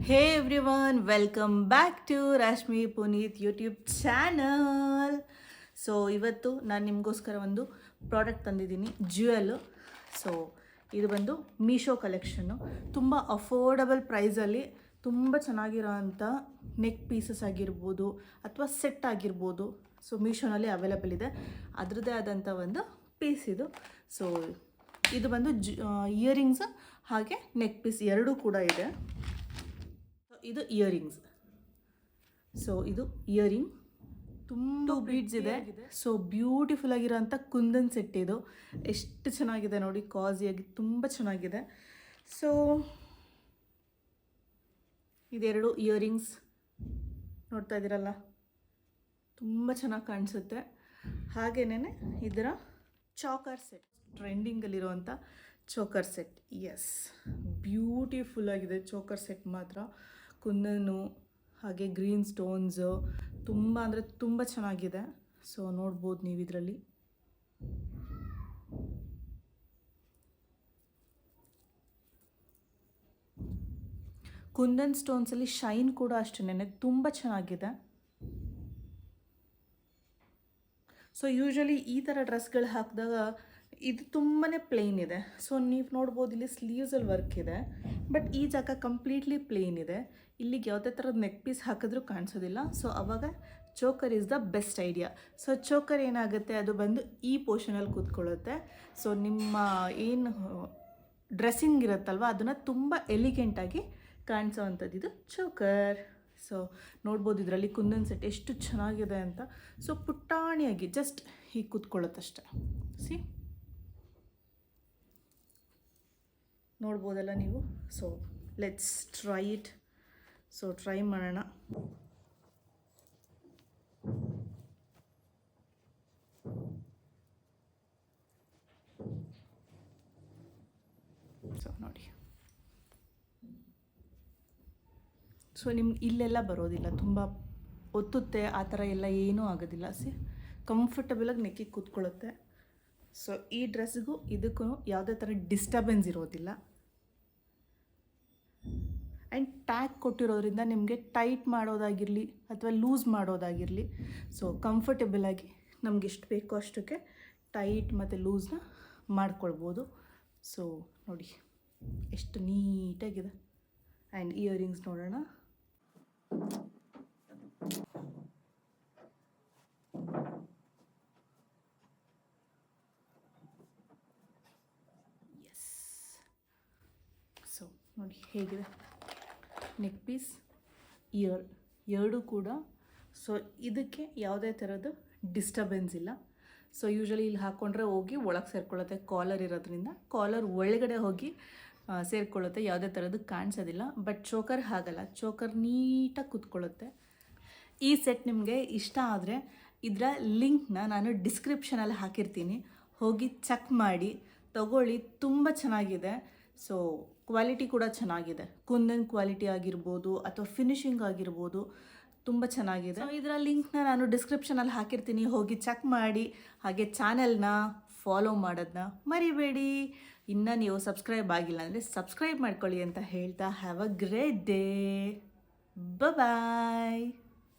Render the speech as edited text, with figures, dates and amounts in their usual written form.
Hey everyone, welcome back to Rashmi Puneeth YouTube channel. So ಇವತ್ತು ನಾನು ನಿಮಗೋಸ್ಕರ ಒಂದು ಪ್ರಾಡಕ್ಟ್ ತಂದಿದ್ದೀನಿ, ಜ್ಯುವೆಲ್ಲು. ಸೊ ಇದು ಬಂದು ಮೀಶೋ ಕಲೆಕ್ಷನ್ನು. ತುಂಬ ಅಫೋರ್ಡಬಲ್ ಪ್ರೈಸಲ್ಲಿ ತುಂಬ ಚೆನ್ನಾಗಿರೋ ಅಂಥ ನೆಕ್ ಪೀಸಸ್ ಆಗಿರ್ಬೋದು ಅಥವಾ ಸೆಟ್ ಆಗಿರ್ಬೋದು. ಸೊ ಮೀಶೋನಲ್ಲಿ ಅವೈಲಬಲ್ ಇದೆ. ಅದರದ್ದೇ ಆದಂಥ ಒಂದು ಪೀಸ್ ಇದು. ಸೊ ಇದು ಬಂದು ಇಯರಿಂಗ್ಸ್ ಹಾಗೆ ನೆಕ್ ಪೀಸ್ ಎರಡೂ ಕೂಡ ಇದೆ. ಇದು ಇಯರಿಂಗ್ಸ್. ಸೊ ಇದು ಇಯರಿಂಗ್, ತುಂಬ ಬೀಡ್ಸ್ ಇದೆ. ಸೊ ಬ್ಯೂಟಿಫುಲ್ ಆಗಿರೋಂಥ ಕುಂದನ್ ಸೆಟ್ ಇದು. ಎಷ್ಟು ಚೆನ್ನಾಗಿದೆ ನೋಡಿ, ಕಾಸಿಯಾಗಿ ತುಂಬ ಚೆನ್ನಾಗಿದೆ. ಸೊ ಇದೆರಡು ಇಯರಿಂಗ್ಸ್ ನೋಡ್ತಾ ಇದ್ದೀರಲ್ಲ, ತುಂಬ ಚೆನ್ನಾಗಿ ಕಾಣಿಸುತ್ತೆ. ಹಾಗೇನೇ ಇದರ ಚೋಕರ್ ಸೆಟ್, ಟ್ರೆಂಡಿಂಗಲ್ಲಿರುವಂಥ ಚೋಕರ್ ಸೆಟ್. ಎಸ್, ಬ್ಯೂಟಿಫುಲ್ ಆಗಿದೆ ಚೋಕರ್ ಸೆಟ್ ಮಾತ್ರ. ಕುಂದನು ಹಾಗೆ ಗ್ರೀನ್ ಸ್ಟೋನ್ಸು ತುಂಬ ಅಂದರೆ ತುಂಬ ಚೆನ್ನಾಗಿದೆ. ಸೊ ನೋಡ್ಬೋದು ನೀವು ಇದರಲ್ಲಿ. ಕುಂದನ್ ಸ್ಟೋನ್ಸಲ್ಲಿ ಶೈನ್ ಕೂಡ ಅಷ್ಟೇನೆ ತುಂಬ ಚೆನ್ನಾಗಿದೆ. ಸೊ ಯೂಶ್ವಲಿ ಈ ಥರ ಡ್ರೆಸ್ಗಳು ಹಾಕಿದಾಗ ಇದು ತುಂಬಾ ಪ್ಲೇನ್ ಇದೆ. ಸೊ ನೀವು ನೋಡ್ಬೋದು ಇಲ್ಲಿ ಸ್ಲೀವ್ಸಲ್ಲಿ ವರ್ಕ್ ಇದೆ, ಬಟ್ ಈ ಜಾಗ ಕಂಪ್ಲೀಟ್ಲಿ ಪ್ಲೇನ್ ಇದೆ. ಇಲ್ಲಿಗೆ ಯಾವುದೇ ಥರದ ನೆಕ್ ಪೀಸ್ ಹಾಕಿದ್ರೂ ಕಾಣಿಸೋದಿಲ್ಲ. ಸೊ ಆವಾಗ choker is the best idea. So choker ಏನಾಗುತ್ತೆ, ಅದು ಬಂದು ಈ ಪೋರ್ಷನಲ್ಲಿ ಕೂತ್ಕೊಳ್ಳುತ್ತೆ. ಸೊ ನಿಮ್ಮ ಏನು ಡ್ರೆಸ್ಸಿಂಗ್ ಇರುತ್ತಲ್ವ, ಅದನ್ನು ತುಂಬ ಎಲಿಗೆಂಟಾಗಿ ಕಾಣಿಸೋ ಅಂಥದ್ದು ಇದು ಚೋಕರ್. ಸೊ ನೋಡ್ಬೋದು ಇದರಲ್ಲಿ ಕುಂದನ್ ಸೆಟ್ ಎಷ್ಟು ಚೆನ್ನಾಗಿದೆ ಅಂತ. ಸೊ ಪುಟ್ಟಾಣಿಯಾಗಿ ಜಸ್ಟ್ ಹೀಗೆ ಕೂತ್ಕೊಳ್ಳುತ್ತಷ್ಟೆ. ಸಿ, ನೋಡ್ಬೋದಲ್ಲ ನೀವು. So let's try it. So try ಮಾಡೋಣ. ಸೊ ನೋಡಿ, ಸೊ ನಿಮ್ಗೆ ಇಲ್ಲೆಲ್ಲ ಬರೋದಿಲ್ಲ, ತುಂಬ ಒತ್ತುತ್ತೆ ಆ ಥರ ಎಲ್ಲ ಏನೂ ಆಗೋದಿಲ್ಲ. ಸಿ, ಕಂಫರ್ಟಬಲಾಗಿ ನೆಕ್ಕಿಗೆ ಕೂತ್ಕೊಳ್ಳುತ್ತೆ. ಸೊ ಈ ಡ್ರೆಸ್ಸಿಗೂ ಇದಕ್ಕೂ ಯಾವುದೇ ಥರ ಡಿಸ್ಟರ್ಬೆನ್ಸ್ ಇರೋದಿಲ್ಲ. ಆ್ಯಂಡ್ ಟ್ಯಾಗ್ ಕೊಟ್ಟಿರೋದ್ರಿಂದ ನಿಮಗೆ ಟೈಟ್ ಮಾಡೋದಾಗಿರಲಿ ಅಥವಾ ಲೂಸ್ ಮಾಡೋದಾಗಿರಲಿ, ಸೊ ಕಂಫರ್ಟಬಲಾಗಿ ನಮ್ಗೆ ಎಷ್ಟು ಬೇಕೋ ಅಷ್ಟಕ್ಕೆ ಟೈಟ್ ಮತ್ತು ಲೂಸ್ನ ಮಾಡ್ಕೊಳ್ಬೋದು. ಸೊ ನೋಡಿ ಎಷ್ಟು ನೀಟಾಗಿದೆ. ಆ್ಯಂಡ್ ಇಯರಿಂಗ್ಸ್ ನೋಡೋಣ. ಎಸ್, ಸೊ ನೋಡಿ ಹೇಗಿದೆ ನೆಕ್ ಪೀಸ್, ಇಯರ್ ಎರಡೂ ಕೂಡ. ಸೊ ಇದಕ್ಕೆ ಯಾವುದೇ ಥರದ್ದು ಡಿಸ್ಟರ್ಬೆನ್ಸ್ ಇಲ್ಲ. ಸೊ ಯೂಶ್ವಲಿ ಇಲ್ಲಿ ಹಾಕ್ಕೊಂಡ್ರೆ ಹೋಗಿ ಒಳಗೆ ಸೇರ್ಕೊಳ್ಳುತ್ತೆ, ಕಾಲರ್ ಇರೋದ್ರಿಂದ ಕಾಲರ್ ಒಳಗಡೆ ಹೋಗಿ ಸೇರಿಕೊಳ್ಳುತ್ತೆ, ಯಾವುದೇ ಥರದ್ದು ಕಾಣಿಸೋದಿಲ್ಲ. ಬಟ್ ಚೋಕರ್ ಹಾಗಲ್ಲ, ಚೋಕರ್ ನೀಟಾಗಿ ಕೂತ್ಕೊಳ್ಳುತ್ತೆ. ಈ ಸೆಟ್ ನಿಮಗೆ ಇಷ್ಟ ಆದರೆ ಇದರ ಲಿಂಕ್ನ ನಾನು ಡಿಸ್ಕ್ರಿಪ್ಷನಲ್ಲಿ ಹಾಕಿರ್ತೀನಿ, ಹೋಗಿ ಚೆಕ್ ಮಾಡಿ ತಗೊಳ್ಳಿ. ತುಂಬ ಚೆನ್ನಾಗಿದೆ. ಸೊ ಕ್ವಾಲಿಟಿ ಕೂಡ ಚೆನ್ನಾಗಿದೆ, ಕುಂದನ್ ಕ್ವಾಲಿಟಿ ಆಗಿರ್ಬೋದು ಅಥವಾ ಫಿನಿಶಿಂಗ್ ಆಗಿರ್ಬೋದು, ತುಂಬ ಚೆನ್ನಾಗಿದೆ. ಸೊ ಇದರ ಲಿಂಕ್ನ ನಾನು ಡಿಸ್ಕ್ರಿಪ್ಷನಲ್ಲಿ ಹಾಕಿರ್ತೀನಿ, ಹೋಗಿ ಚೆಕ್ ಮಾಡಿ. ಹಾಗೆ ಚಾನೆಲ್ನ ಫಾಲೋ ಮಾಡೋದನ್ನ ಮರಿಬೇಡಿ. ಇನ್ನು ನೀವು ಸಬ್ಸ್ಕ್ರೈಬ್ ಆಗಿಲ್ಲ ಅಂದರೆ ಸಬ್ಸ್ಕ್ರೈಬ್ ಮಾಡ್ಕೊಳ್ಳಿ ಅಂತ ಹೇಳ್ತಾ, have a great day. Bye.